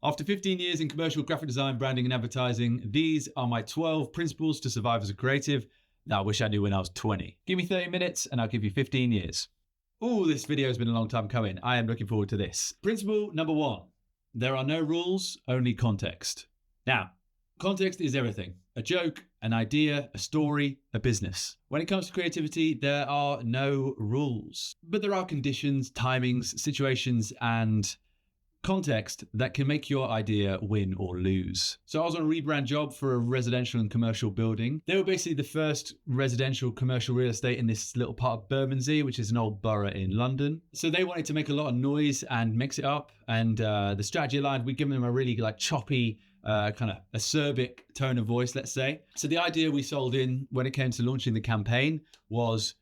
After 15 years in commercial graphic design, branding and advertising, these are my 12 principles to survive as a creative that I wish I knew when I was 20. Give me 30 minutes and I'll give you 15 years. Oh, this video has been a long time coming. I am looking forward to this. Principle number 1, there are no rules, only context. Now, context is everything. A joke, an idea, a story, a business. When it comes to creativity, there are no rules, but there are conditions, timings, situations, and context that can make your idea win or lose. So I was on a rebrand job for a residential and commercial building. They were basically the first residential commercial real estate in this little part of Bermondsey, which is an old borough in London. So they wanted to make a lot of noise and mix it up. And the strategy aligned, we'd given them a really choppy, kind of acerbic tone of voice, let's say. So the idea we sold in when it came to launching the campaign was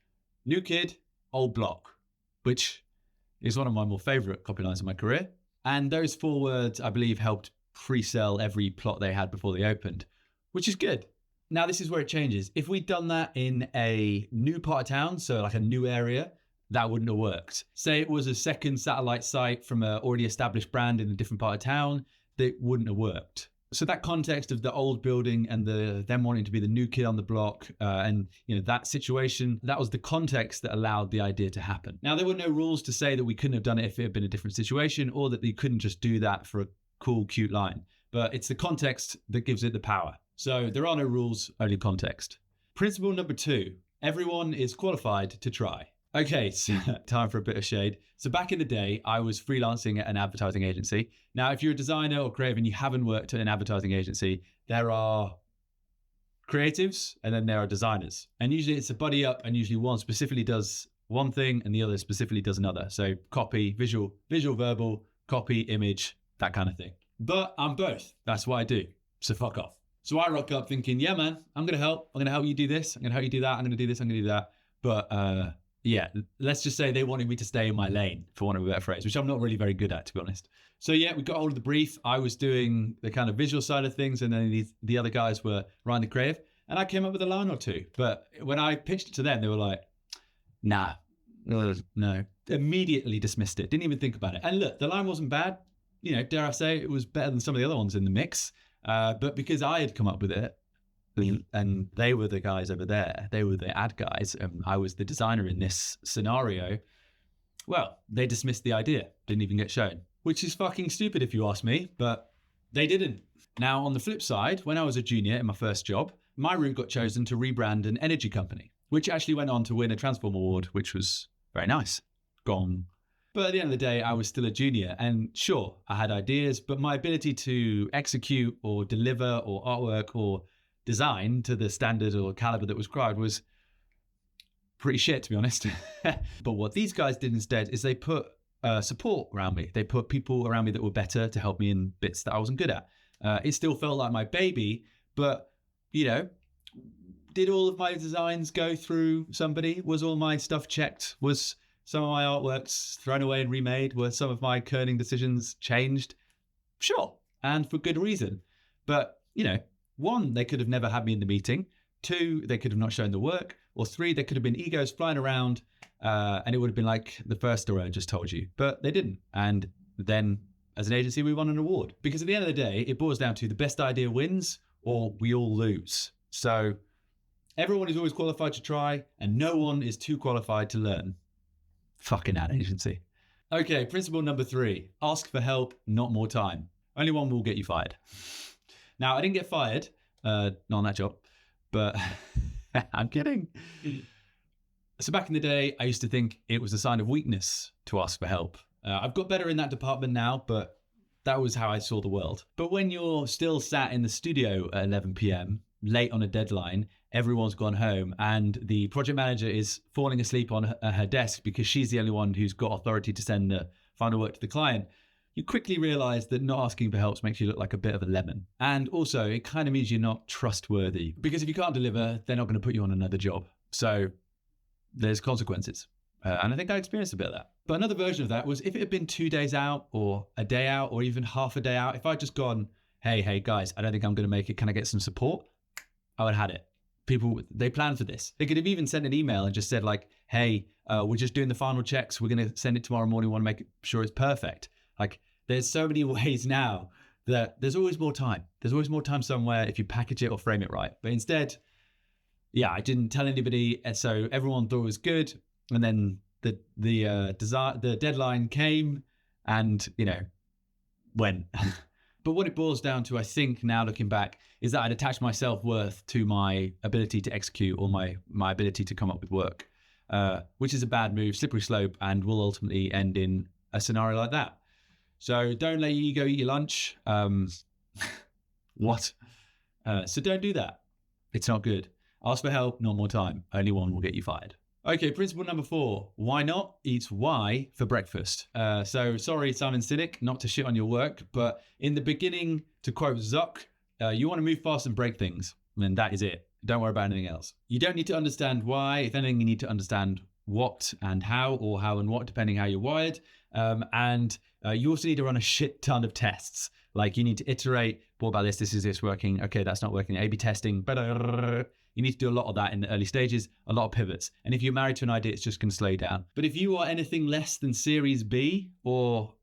new kid, old block, which is one of my more favorite copy lines of my career. And those 4 words, I believe, helped pre-sell every plot they had before they opened, which is good. Now, this is where it changes. If we'd done that in a new part of town, so like a new area, that wouldn't have worked. Say it was a second satellite site from an already established brand in a different part of town, that wouldn't have worked. So that context of the old building and them wanting to be the new kid on the block and that situation, that was the context that allowed the idea to happen. Now, there were no rules to say that we couldn't have done it if it had been a different situation or that you couldn't just do that for a cool, cute line. But it's the context that gives it the power. So there are no rules, only context. Principle number 2, everyone is qualified to try. Okay, so time for a bit of shade. So back in the day, I was freelancing at an advertising agency. Now, if you're a designer or creative and you haven't worked at an advertising agency, there are creatives and then there are designers. And usually it's a buddy up and usually one specifically does one thing and the other specifically does another. So copy, visual, verbal, copy, image, that kind of thing. But I'm both. That's what I do. So fuck off. So I rock up thinking, yeah, man, I'm going to help. I'm going to help you do this. I'm going to help you do that. I'm going to do this. I'm going to do that. But yeah, let's just say they wanted me to stay in my lane, for want of a better phrase, which I'm not really very good at, to be honest. So yeah, we got hold of the brief. I was doing the kind of visual side of things, and then the other guys were writing the creative, and I came up with a line or two. But when I pitched it to them, they were like, nah, no. Immediately dismissed it, didn't even think about it. And look, the line wasn't bad. Dare I say, it was better than some of the other ones in the mix. But because I had come up with it, and they were the guys over there, they were the ad guys, and I was the designer in this scenario, well, they dismissed the idea, didn't even get shown, which is fucking stupid if you ask me, but they didn't. Now, on the flip side, when I was a junior in my first job, my route got chosen to rebrand an energy company, which actually went on to win a Transform Award, which was very nice. Gong. But at the end of the day, I was still a junior, and sure, I had ideas, but my ability to execute or deliver or artwork or design to the standard or caliber that was required was pretty shit, to be honest. But what these guys did instead is they put support around me. They put people around me that were better to help me in bits that I wasn't good at. It still felt like my baby, but did all of my designs go through somebody? Was all my stuff checked? Was some of my artworks thrown away and remade? Were some of my kerning decisions changed? Sure, and for good reason. But 1, they could have never had me in the meeting. 2, they could have not shown the work. Or 3, there could have been egos flying around and it would have been like the first story I just told you. But they didn't. And then as an agency, we won an award. Because at the end of the day, it boils down to the best idea wins or we all lose. So everyone is always qualified to try and no one is too qualified to learn. Fucking ad agency. Okay, principle number 3, ask for help, not more time. Only one will get you fired. Now, I didn't get fired, not on that job, but I'm kidding. So back in the day, I used to think it was a sign of weakness to ask for help. I've got better in that department now, but that was how I saw the world. But when you're still sat in the studio at 11 p.m., late on a deadline, everyone's gone home, and the project manager is falling asleep on her desk because she's the only one who's got authority to send the final work to the client, you quickly realize that not asking for help makes you look like a bit of a lemon. And also, it kind of means you're not trustworthy, because if you can't deliver, they're not going to put you on another job. So there's consequences. And I think I experienced a bit of that. But another version of that was if it had been 2 days out or a day out or even half a day out, if I'd just gone, hey guys, I don't think I'm going to make it. Can I get some support? I would have had it. People, they planned for this. They could have even sent an email and just said like, hey, we're just doing the final checks. We're going to send it tomorrow morning. We want to make sure it's perfect. Like, there's so many ways now that there's always more time. There's always more time somewhere if you package it or frame it right. But instead, yeah, I didn't tell anybody, and so everyone thought it was good. And then the deadline came, and went. But what it boils down to, I think, now looking back, is that I'd attached my self-worth to my ability to execute or my ability to come up with work, which is a bad move, slippery slope, and will ultimately end in a scenario like that. So don't let your ego eat your lunch. What? So don't do that. It's not good. Ask for help, not more time. Only one will get you fired. Okay, principle number 4. Why not eat why for breakfast? So sorry, Simon Sinek, not to shit on your work, but in the beginning, to quote Zuck, you want to move fast and break things, and that is it. Don't worry about anything else. You don't need to understand why. If anything, you need to understand what and how, or how and what, depending how you're wired. And you also need to run a shit ton of tests. Like you need to iterate, what about this? This is this working? Okay, that's not working. A/B testing. You need to do a lot of that in the early stages, a lot of pivots. And if you're married to an idea, it's just going to slow you down. But if you are anything less than Series B or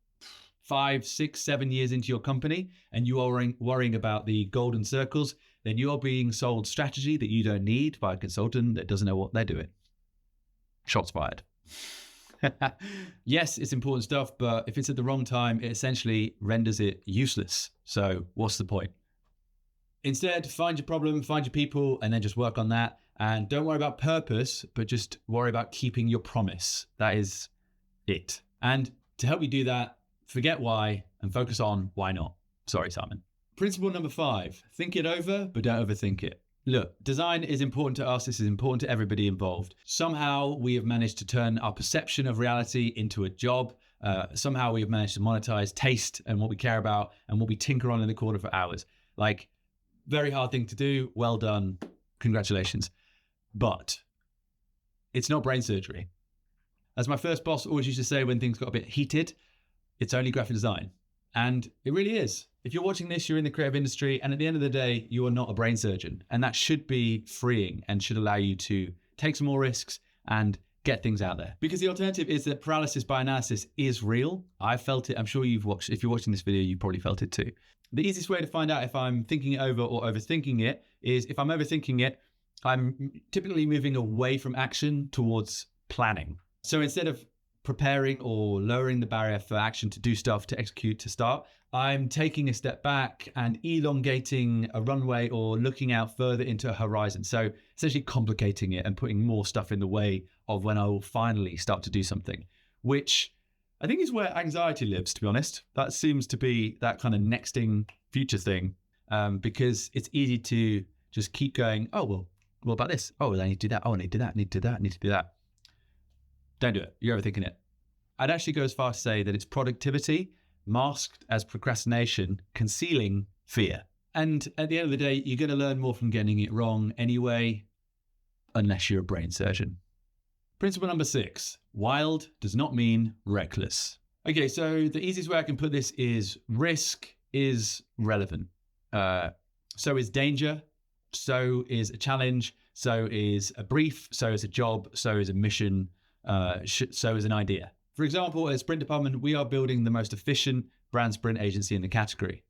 5, 6, 7 years into your company, and you are worrying about the golden circles, then you are being sold strategy that you don't need by a consultant that doesn't know what they're doing. Shots fired. Yes, it's important stuff, but if it's at the wrong time, it essentially renders it useless. So what's the point? Instead, find your problem, find your people, and then just work on that. And don't worry about purpose, but just worry about keeping your promise. That is it. And to help you do that, forget why and focus on why not. Sorry, Simon. Principle number 5, think it over, but don't overthink it. Look, design is important to us. This is important to everybody involved. Somehow we have managed to turn our perception of reality into a job. Somehow we have managed to monetize taste and what we care about and what we tinker on in the corner for hours. Like, very hard thing to do. Well done. Congratulations. But it's not brain surgery. As my first boss always used to say when things got a bit heated, it's only graphic design. And it really is. If you're watching this, you're in the creative industry, and at the end of the day, you are not a brain surgeon. And that should be freeing and should allow you to take some more risks and get things out there. Because the alternative is that paralysis by analysis is real. I felt it. I'm sure if you're watching this video, you probably felt it too. The easiest way to find out if I'm thinking it over or overthinking it is if I'm overthinking it, I'm typically moving away from action towards planning. So instead of preparing or lowering the barrier for action to do stuff, to execute, to start, I'm taking a step back and elongating a runway or looking out further into a horizon. So essentially complicating it and putting more stuff in the way of when I will finally start to do something, which I think is where anxiety lives, to be honest. That seems to be that kind of nexting future thing, because it's easy to just keep going, oh, well, what about this? Oh, I need to do that. Oh, I need to do that. I need to do that. I need to do that. Don't do it. You're overthinking it. I'd actually go as far as to say that it's productivity masked as procrastination, concealing fear. And at the end of the day, you're going to learn more from getting it wrong anyway, unless you're a brain surgeon. Principle number 6, wild does not mean reckless. Okay, so the easiest way I can put this is risk is relevant. So is danger, so is a challenge, so is a brief, so is a job, so is a mission, so is an idea. For example, at Sprint Department, we are building the most efficient brand sprint agency in the category.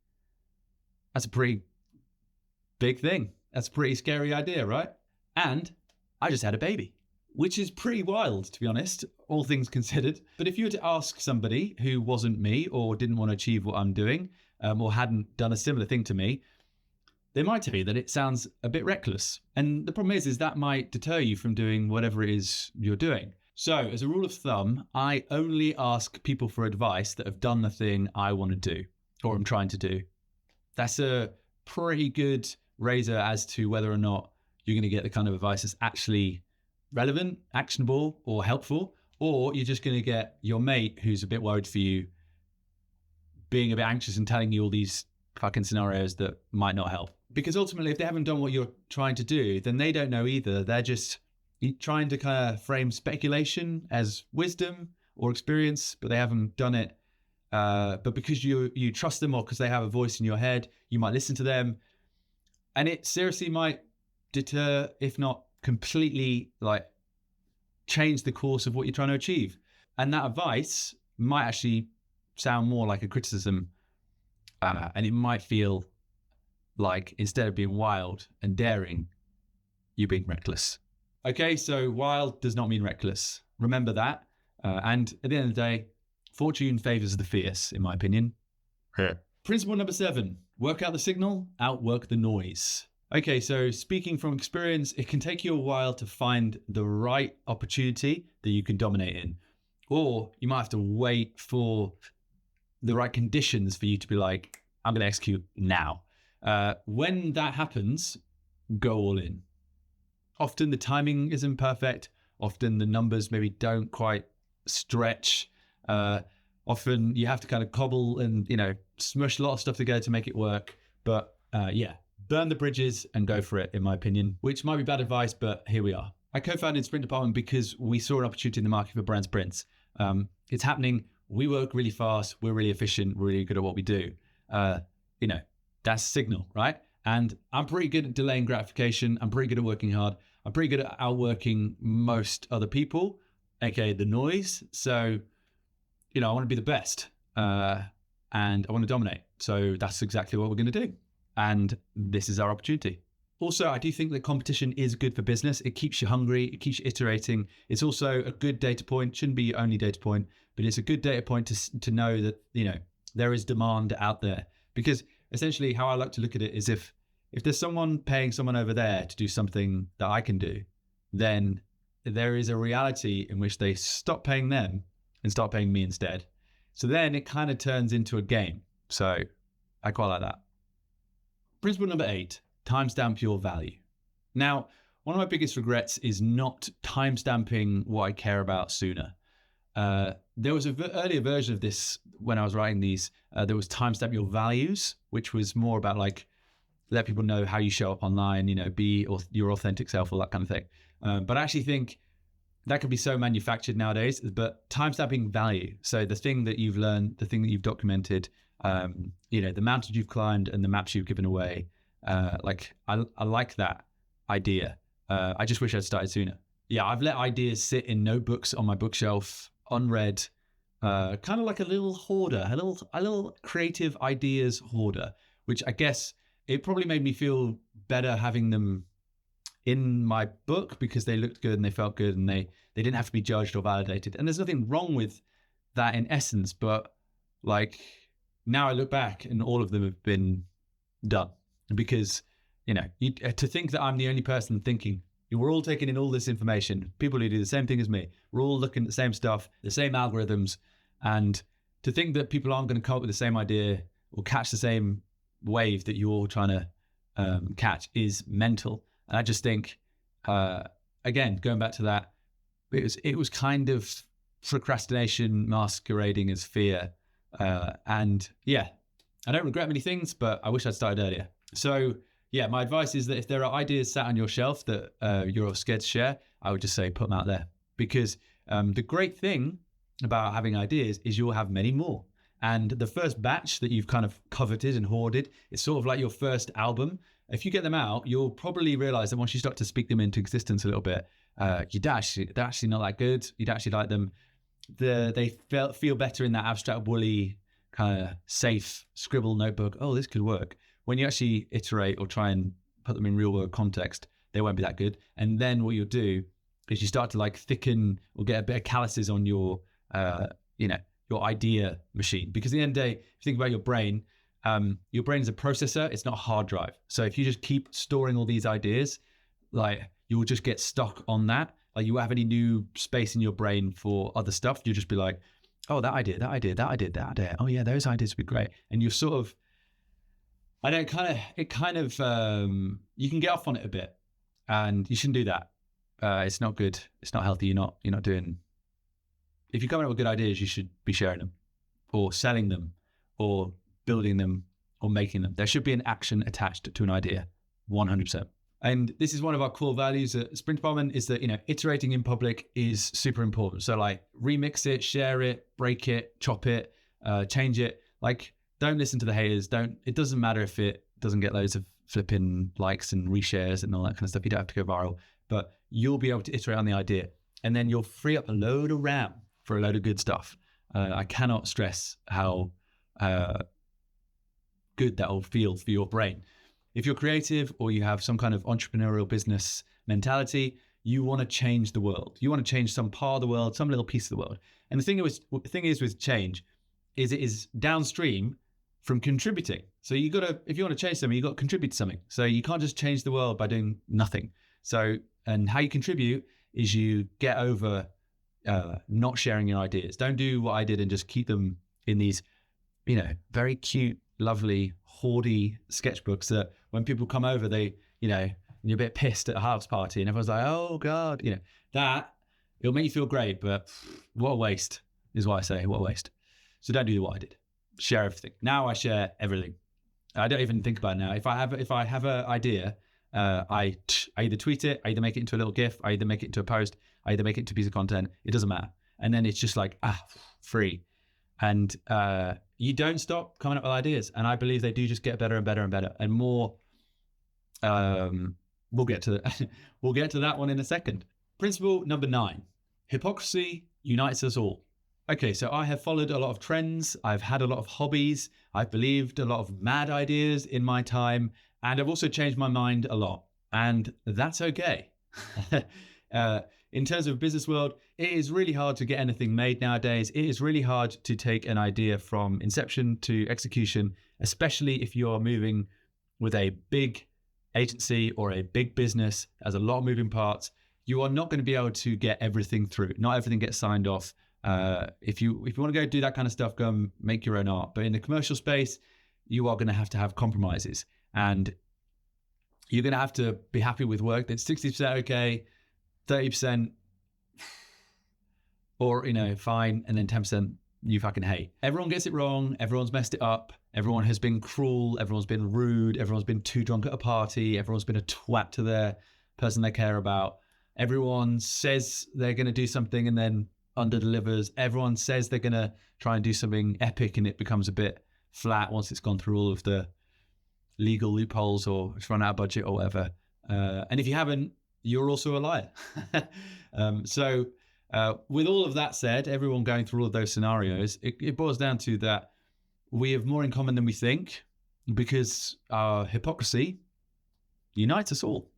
That's a pretty big thing. That's a pretty scary idea, right? And I just had a baby, which is pretty wild, to be honest, all things considered. But if you were to ask somebody who wasn't me or didn't want to achieve what I'm doing, or hadn't done a similar thing to me, they might tell you that it sounds a bit reckless. And the problem is that might deter you from doing whatever it is you're doing. So as a rule of thumb, I only ask people for advice that have done the thing I want to do or I'm trying to do. That's a pretty good razor as to whether or not you're going to get the kind of advice that's actually relevant, actionable, or helpful, or you're just going to get your mate who's a bit worried for you being a bit anxious and telling you all these fucking scenarios that might not help. Because ultimately, if they haven't done what you're trying to do, then they don't know either. They're just trying to kind of frame speculation as wisdom or experience, but they haven't done it. But because you trust them or because they have a voice in your head, you might listen to them. And it seriously might deter, if not completely like change the course of what you're trying to achieve. And that advice might actually sound more like a criticism And it might feel like instead of being wild and daring, you're being reckless. Okay, so wild does not mean reckless. Remember that. And at the end of the day, fortune favors the fierce, in my opinion. Principle number 7, work out the signal, outwork the noise. Okay, so speaking from experience, it can take you a while to find the right opportunity that you can dominate in. Or you might have to wait for the right conditions for you to be like, I'm going to execute now. When that happens, go all in. Often the timing isn't perfect. Often the numbers maybe don't quite stretch. Often you have to kind of cobble and, smush a lot of stuff together to make it work. But burn the bridges and go for it, in my opinion, which might be bad advice, but here we are. I co-founded Sprint Department because we saw an opportunity in the market for brand sprints. It's happening. We work really fast. We're really efficient. We're really good at what we do. That's signal, right? And I'm pretty good at delaying gratification. I'm pretty good at working hard. I'm pretty good at outworking most other people, aka the noise. So, I want to be the best and I want to dominate. So that's exactly what we're going to do. And this is our opportunity. Also, I do think that competition is good for business. It keeps you hungry. It keeps you iterating. It's also a good data point. Shouldn't be your only data point, but it's a good data point to know that, there is demand out there. Because essentially how I like to look at it is if there's someone paying someone over there to do something that I can do, then there is a reality in which they stop paying them and start paying me instead. So then it kind of turns into a game. So I quite like that. Principle number 8, timestamp your value. Now, one of my biggest regrets is not timestamping what I care about sooner. There was an earlier version of this when I was writing these. There was timestamp your values, which was more about let people know how you show up online, be your authentic self, all that kind of thing. But I actually think that could be so manufactured nowadays, but timestamping value. So the thing that you've learned, the thing that you've documented, the mountains you've climbed and the maps you've given away. I like that idea. I just wish I'd started sooner. Yeah, I've let ideas sit in notebooks on my bookshelf, unread, kind of like a little hoarder, a little creative ideas hoarder, which I guess it probably made me feel better having them in my book because they looked good and they felt good and they didn't have to be judged or validated. And there's nothing wrong with that in essence, but now I look back and all of them have been done because, to think that I'm the only person thinking, we're all taking in all this information, people who do the same thing as me, we're all looking at the same stuff, the same algorithms, and to think that people aren't going to come up with the same idea or catch the same wave that you're all trying to catch is mental. And I just think, again, going back to that, it was kind of procrastination masquerading as fear. And yeah, I don't regret many things, but I wish I'd started earlier. So yeah, my advice is that if there are ideas sat on your shelf that you're scared to share, I would just say put them out there. Because the great thing about having ideas is you'll have many more. And the first batch that you've kind of coveted and hoarded, it's sort of like your first album. If you get them out, you'll probably realize that once you start to speak them into existence a little bit, they're actually not that good. You'd actually like them. They feel better in that abstract, woolly, kind of safe scribble notebook. Oh, this could work. When you actually iterate or try and put them in real world context, they won't be that good. And then what you'll do is you start to thicken or get a bit of calluses on your, your idea machine. Because at the end of the day, if you think about your brain is a processor. It's not a hard drive. So if you just keep storing all these ideas, you will just get stuck on that. You won't have any new space in your brain for other stuff. You'll just be like, oh, that idea. Oh yeah, those ideas would be great. And you're sort of, you can get off on it a bit, and you shouldn't do that. It's not good. It's not healthy. You're not doing. If you're coming up with good ideas, you should be sharing them, or selling them, or building them, or making them. There should be an action attached to an idea, 100%. And this is one of our core values at Sprint Department, is that, iterating in public is super important. So remix it, share it, break it, chop it, change it. Don't listen to the haters. It doesn't matter if it doesn't get loads of flipping likes and reshares and all that kind of stuff. You don't have to go viral, but you'll be able to iterate on the idea, and then you'll free up a load of RAM for a load of good stuff. I cannot stress how good that will feel for your brain. If you're creative or you have some kind of entrepreneurial business mentality, you want to change the world. You want to change some part of the world, some little piece of the world. And the thing is with change is it is downstream from contributing. So if you want to change something, you got to contribute to something. So you can't just change the world by doing nothing. So, and how you contribute is you get over not sharing your ideas. Don't do what I did and just keep them in these, very cute, lovely, hoardy sketchbooks that when people come over, they, and you're a bit pissed at a house party and everyone's like, oh God, that it'll make you feel great, but what a waste is what I say, what a waste. So don't do what I did. Share everything. Now I share everything. I don't even think about it now. If I have an idea, I either tweet it, I either make it into a little GIF, I either make it into a post, I either make it into a piece of content. It doesn't matter. And then it's just like, free. And you don't stop coming up with ideas. And I believe they do just get better and better and better and more. We'll get to that one in a second. Principle number 9, hypocrisy unites us all. Okay, so I have followed a lot of trends. I've had a lot of hobbies. I've believed a lot of mad ideas in my time. And I've also changed my mind a lot. And that's okay. In terms of business world, it is really hard to get anything made nowadays. It is really hard to take an idea from inception to execution, especially if you are moving with a big agency or a big business, has a lot of moving parts. You are not going to be able to get everything through. Not everything gets signed off. If you want to go do that kind of stuff, go and make your own art. But in the commercial space, you are going to have compromises, and you're going to have to be happy with work that's 60% okay, 30% or fine, and then 10% you fucking hate. Everyone gets it wrong. Everyone's messed it up. Everyone has been cruel. Everyone's been rude. Everyone's been too drunk at a party. Everyone's been a twat to their person they care about. Everyone says they're going to do something and then underdelivers. Everyone says they're going to try and do something epic and it becomes a bit flat once it's gone through all of the legal loopholes or it's run out of budget or whatever. And if you haven't, you're also a liar. So with all of that said, everyone going through all of those scenarios, it boils down to that we have more in common than we think, because our hypocrisy unites us all.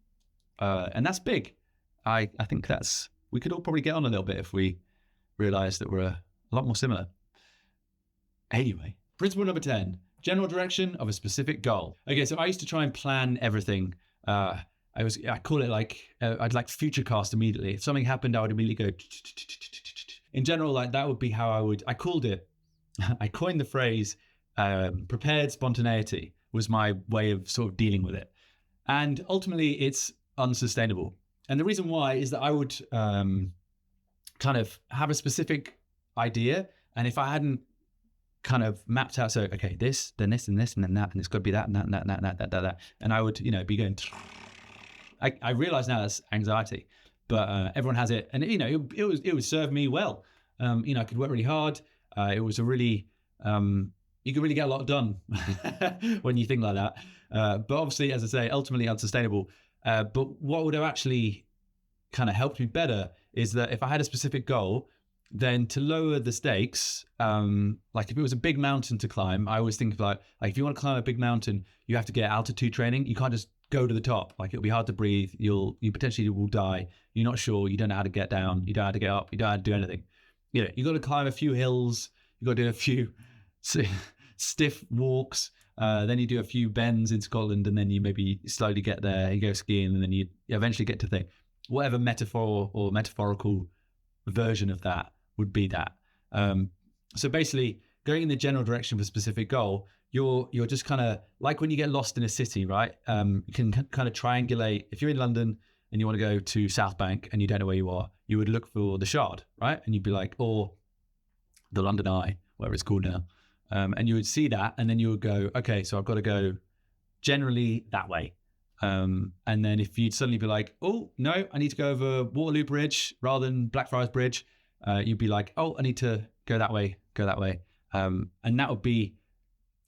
And that's big. I think we could all probably get on a little bit if we realize that we're a lot more similar. Anyway, principle number 10, general direction of a specific goal. Okay, so I used to try and plan everything. I call it I'd like future cast immediately. If something happened, I would immediately go. In general, that would be how I called it. I coined the phrase prepared spontaneity was my way of sort of dealing with it. And ultimately it's unsustainable. And the reason why is that I would kind of have a specific idea. And if I hadn't kind of mapped out, so, okay, this, then this, and this, and then that, and it's got to be that, and that, and that, and that, and that. And I would, be going, I realize now that's anxiety, but everyone has it. And, it would serve me well. I could work really hard. It was a really, you could really get a lot done when you think like that. But obviously, as I say, ultimately unsustainable. But what would have actually kind of helped me better is that if I had a specific goal, then to lower the stakes, like if it was a big mountain to climb, I always think about like if you want to climb a big mountain, you have to get altitude training. You can't just go to the top. Like it'll be hard to breathe. You potentially will die. You're not sure. You don't know how to get down. You don't know how to get up. You don't know how to do anything. You got to climb a few hills. You got to do a few stiff walks. Then you do a few bends in Scotland, and then you maybe slowly get there. You go skiing, and then you eventually get to whatever metaphor or metaphorical version of that would be that. So basically, going in the general direction of a specific goal, you're just kind of like when you get lost in a city, right? You can kind of triangulate. If you're in London and you want to go to South Bank and you don't know where you are, you would look for the Shard, right? And you'd be like, or the London Eye, whatever it's called now. And you would see that, and then you would go, okay, so I've got to go generally that way. And then if you'd suddenly be like, oh, no, I need to go over Waterloo Bridge rather than Blackfriars Bridge, you'd be like, oh, I need to go that way. And that would be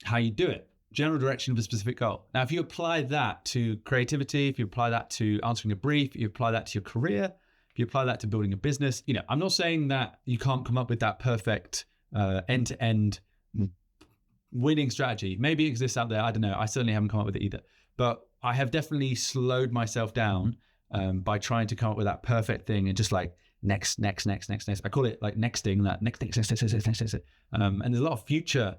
how you do it. General direction of a specific goal. Now, if you apply that to creativity, if you apply that to answering a brief, if you apply that to your career, if you apply that to building a business, I'm not saying that you can't come up with that perfect end-to-end winning strategy. Maybe it exists out there. I don't know. I certainly haven't come up with it either. But I have definitely slowed myself down by trying to come up with that perfect thing and just like next. I call it like nexting, that next. And there's a lot of future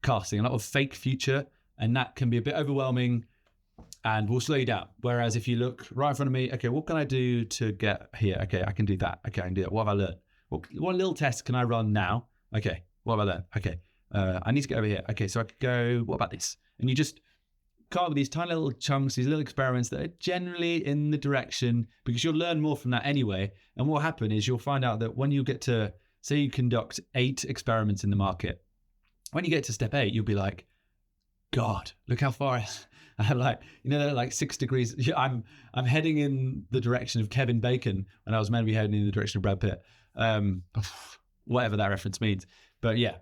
casting, a lot of fake future, and that can be a bit overwhelming and will slow you down. Whereas if you look right in front of me, okay, what can I do to get here? Okay, I can do that. Okay, I can do that. What have I learned? What little test can I run now? Okay, what have I learned? Okay, I need to get over here. Okay, so I could go, what about this? And you just come up with these tiny little chunks, these little experiments that are generally in the direction, because you'll learn more from that anyway. And what will happen is you'll find out that when you get to, say you conduct 8 experiments in the market, when you get to step 8, you'll be like, God, look how far I have, like, you know, like 6 degrees. I'm heading in the direction of Kevin Bacon when I was meant to be heading in the direction of Brad Pitt. Whatever that reference means. But yeah,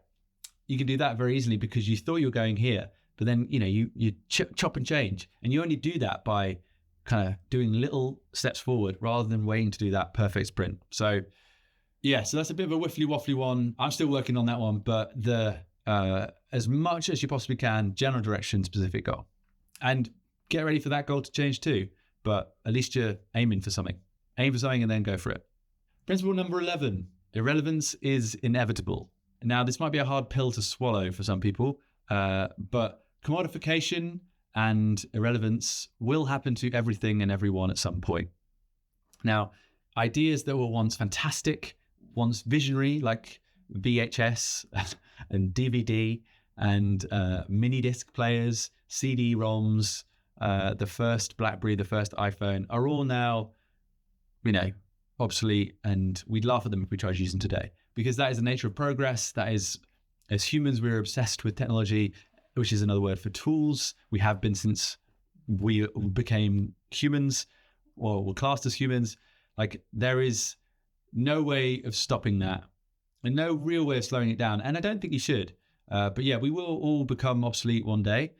you can do that very easily because you thought you were going here, but then, you know, you chop and change, and you only do that by kind of doing little steps forward rather than waiting to do that perfect sprint. So yeah, so that's a bit of a whiffly waffly one. I'm still working on that one, but as much as you possibly can, general direction, specific goal, and get ready for that goal to change too. But at least you're aiming for something. Aim for something and then go for it. Principle number 11, irrelevance is inevitable. Now, this might be a hard pill to swallow for some people, but commodification and irrelevance will happen to everything and everyone at some point. Now, ideas that were once fantastic, once visionary, like VHS and DVD and mini disc players, CD-ROMs, the first BlackBerry, the first iPhone, are all now, you know, obsolete, and we'd laugh at them if we tried to use them today, because that is the nature of progress. That is, as humans, we're obsessed with technology, which is another word for tools. We have been since we became humans, or were classed as humans. Like, there is no way of stopping that, and no real way of slowing it down. And I don't think you should. But yeah, we will all become obsolete one day.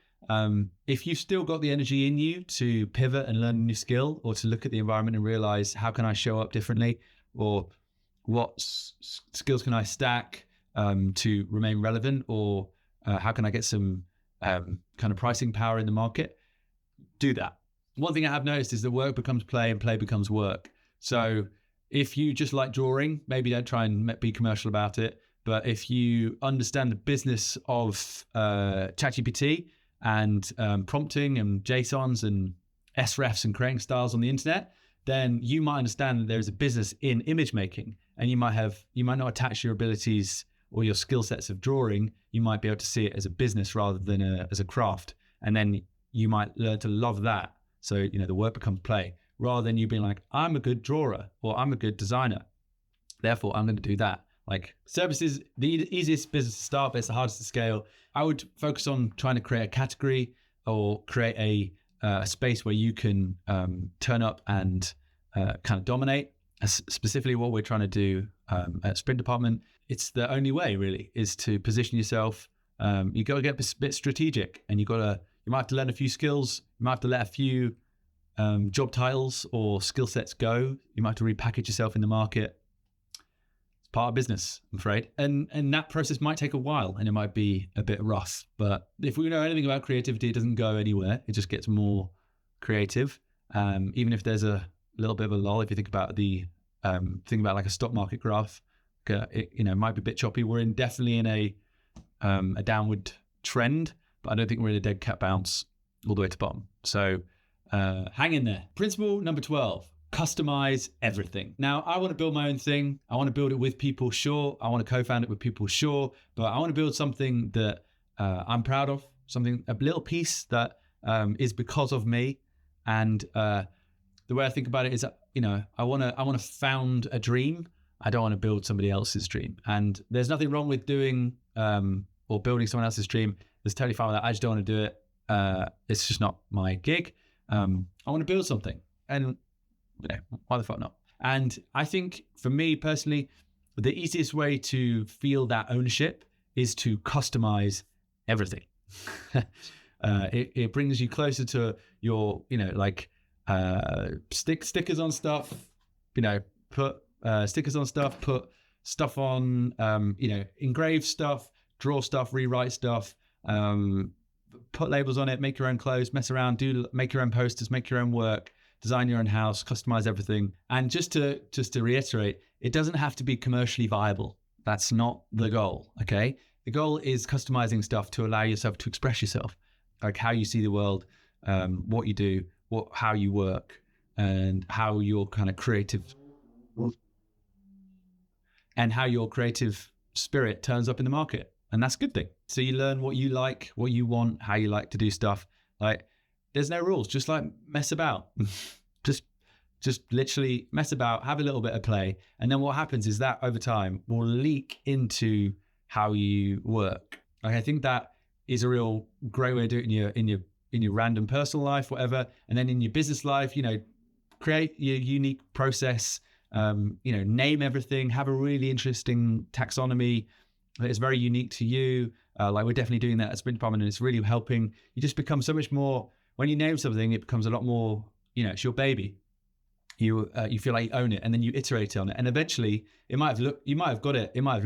If you've still got the energy in you to pivot and learn a new skill, or to look at the environment and realize, how can I show up differently, or what skills can I stack to remain relevant, or how can I get some kind of pricing power in the market, do that. One thing I have noticed is that work becomes play and play becomes work. So if you just like drawing, maybe don't try and be commercial about it. But if you understand the business of ChatGPT and prompting and JSONs and srefs and creating styles on the internet, then you might understand that there's a business in image making, and you might not attach your abilities or your skill sets of drawing. You might be able to see it as a business rather than as a craft, and then you might learn to love that. So, you know, the work becomes play, rather than you being like, I'm a good drawer or I'm a good designer, therefore I'm going to do that. Like, services, the easiest business to start, but it's the hardest to scale. I would focus on trying to create a category or create a space where you can turn up and kind of dominate. Specifically what we're trying to do at Sprint Department, it's the only way really, is to position yourself. You got to get a bit strategic, and you might have to learn a few skills. You might have to let a few job titles or skill sets go. You might have to repackage yourself in the market. Part of business, I'm afraid. And that process might take a while, and it might be a bit rough. But if we know anything about creativity, it doesn't go anywhere. It just gets more creative. Even if there's a little bit of a lull, if you think about like a stock market graph, it might be a bit choppy. We're definitely in a downward trend, but I don't think we're in a dead cat bounce all the way to bottom. So hang in there. Principle number 12. Customize everything. Now, I want to build my own thing. I want to build it with people, sure. I want to co-found it with people, sure. But I want to build something that I'm proud of, a little piece that is because of me. And the way I think about it is, I want to found a dream. I don't want to build somebody else's dream. And there's nothing wrong with doing or building someone else's dream. It's totally fine with that. I just don't want to do it. It's just not my gig. I want to build something. And why the fuck not? And I think for me personally, the easiest way to feel that ownership is to customize everything. It brings you closer to your, stickers on stuff, put stickers on stuff, put stuff on, engrave stuff, draw stuff, rewrite stuff. Put labels on it, make your own clothes, mess around, make your own posters, make your own work, design your own house, customize everything. And just to reiterate, it doesn't have to be commercially viable. That's not the goal, okay? The goal is customizing stuff to allow yourself to express yourself, like how you see the world, what you do, how you work, and how your kind of creative spirit turns up in the market. And that's a good thing. So you learn what you like, what you want, how you like to do stuff. Like, there's no rules, just like mess about. just literally mess about, have a little bit of play. And then what happens is that over time will leak into how you work. Like, I think that is a real great way to do it in your random personal life, whatever. And then in your business life, create your unique process, name everything, have a really interesting taxonomy that is very unique to you. Like, we're definitely doing that at Sprint Department, and it's really helping. You just become so much more, when you name something, it becomes a lot more, it's your baby. You feel like you own it, and then you iterate on it. And eventually you might have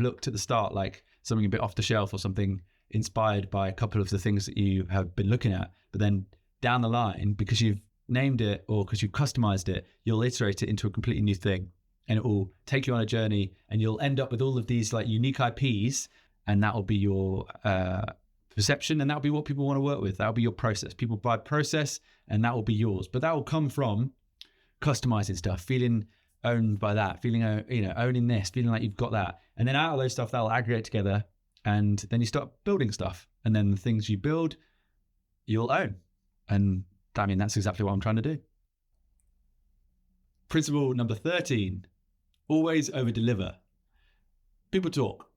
looked at the start like something a bit off the shelf or something inspired by a couple of the things that you have been looking at. But then down the line, because you've named it or because you've customized it, you'll iterate it into a completely new thing. And it will take you on a journey, and you'll end up with all of these like unique IPs, and that will be your perception, and that will be what people want to work with. That will be your process. People buy process, and that will be yours. But that will come from customizing stuff, feeling owned by that, feeling owning this, feeling like you've got that, and then out of those stuff that will aggregate together, and then you start building stuff, and then the things you build, you'll own. And I mean, that's exactly what I'm trying to do. Principle number 13. Always overdeliver. People talk.